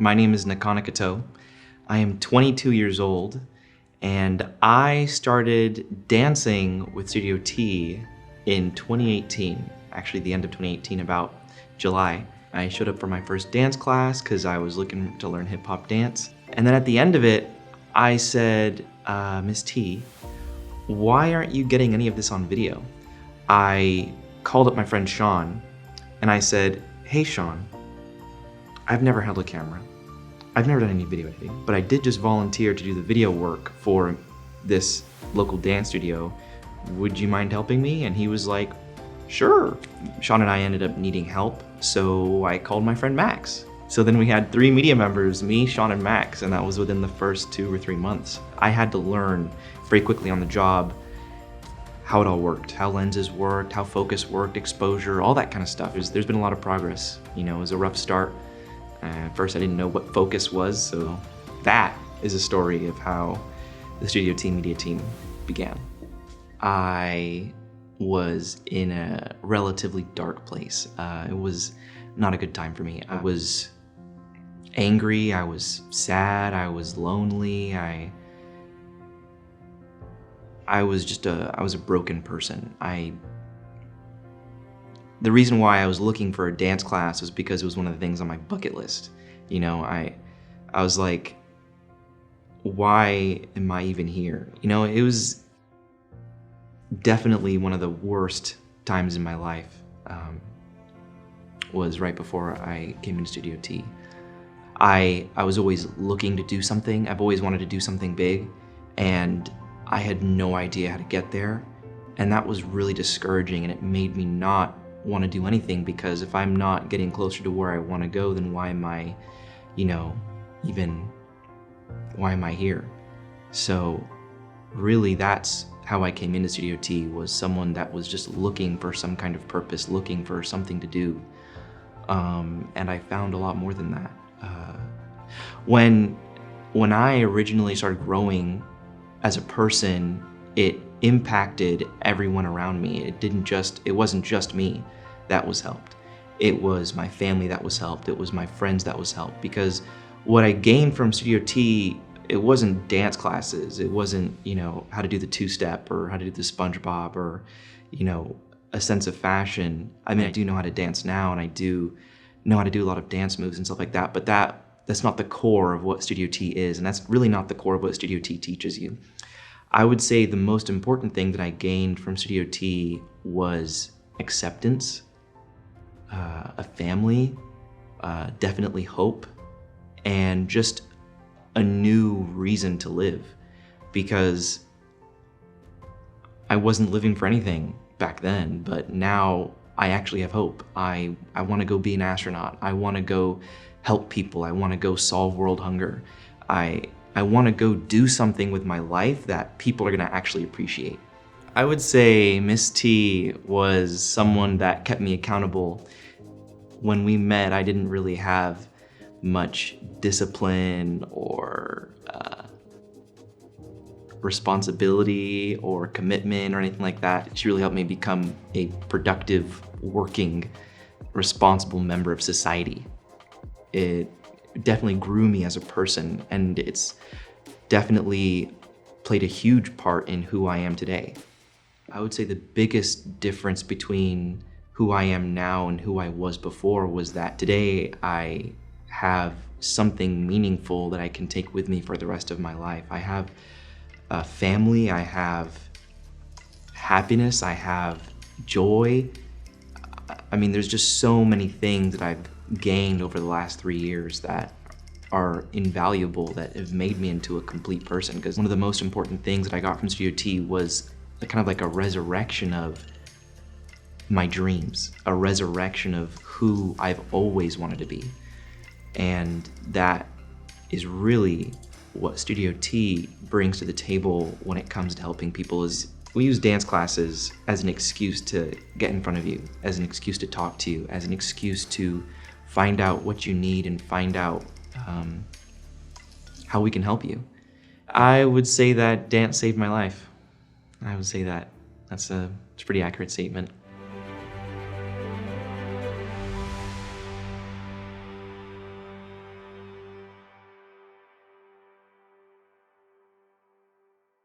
My name is Nakaana Kato. I am 22 years old, and I started dancing with Studio T in 2018, actually the end of 2018, about July. I showed up for my first dance class because I was looking to learn hip hop dance. And then at the end of it, I said, Miss T, why aren't you getting any of this on video? I called up my friend Sean and I said, hey Sean, I've never held a camera. I've never done any video editing, but I did just volunteer to do the video work for this local dance studio. Would you mind helping me? And he was like, sure. Sean and I ended up needing help, so I called my friend Max. So then we had 3 media members, me, Sean, and Max, and that was within the first 2 or 3 months. I had to learn very quickly on the job how it all worked, how lenses worked, how focus worked, exposure, all that kind of stuff. There's been a lot of progress. You know, it was a rough start. At first I didn't know what focus was, so that is a story of how the Studio T media team began. I was in a relatively dark place. It was not a good time for me. I was angry, I was sad, I was lonely, I was a broken person. The reason why I was looking for a dance class was because it was one of the things on my bucket list. You know, I was like, why am I even here? You know, it was definitely one of the worst times in my life. Was right before I came into Studio T. I was always looking to do something. I've always wanted to do something big, and I had no idea how to get there. And that was really discouraging, and it made me not want to do anything, because if I'm not getting closer to where I want to go, then why am I, why am I here? So really that's how I came into Studio T, was someone that was just looking for some kind of purpose, looking for something to do. And I found a lot more than that. When I originally started growing as a person, it impacted everyone around me. It wasn't just me that was helped. It was my family that was helped. It was my friends that was helped, because what I gained from Studio T, it wasn't dance classes. It wasn't, how to do the 2-step or how to do the SpongeBob or, a sense of fashion. I mean, I do know how to dance now, and I do know how to do a lot of dance moves and stuff like that, but that's not the core of what Studio T is, and that's really not the core of what Studio T teaches you. I would say the most important thing that I gained from Studio T was acceptance, a family, definitely hope, and just a new reason to live, because I wasn't living for anything back then, but now I actually have hope. I want to go be an astronaut. I want to go help people. I want to go solve world hunger. I want to go do something with my life that people are going to actually appreciate. I would say Miss T was someone that kept me accountable. When we met, I didn't really have much discipline or responsibility or commitment or anything like that. She really helped me become a productive, working, responsible member of society. It definitely grew me as a person, and it's definitely played a huge part in who I am today. I would say the biggest difference between who I am now and who I was before was that today I have something meaningful that I can take with me for the rest of my life. I have a family, I have happiness, I have joy. I mean, there's just so many things that I've gained over the last 3 years that are invaluable, that have made me into a complete person. Because one of the most important things that I got from Studio T was kind of like a resurrection of my dreams, a resurrection of who I've always wanted to be. And that is really what Studio T brings to the table when it comes to helping people. Is we use dance classes as an excuse to get in front of you, as an excuse to talk to you, as an excuse to find out what you need and find out how we can help you. I would say that dance saved my life. I would say that. It's a pretty accurate statement.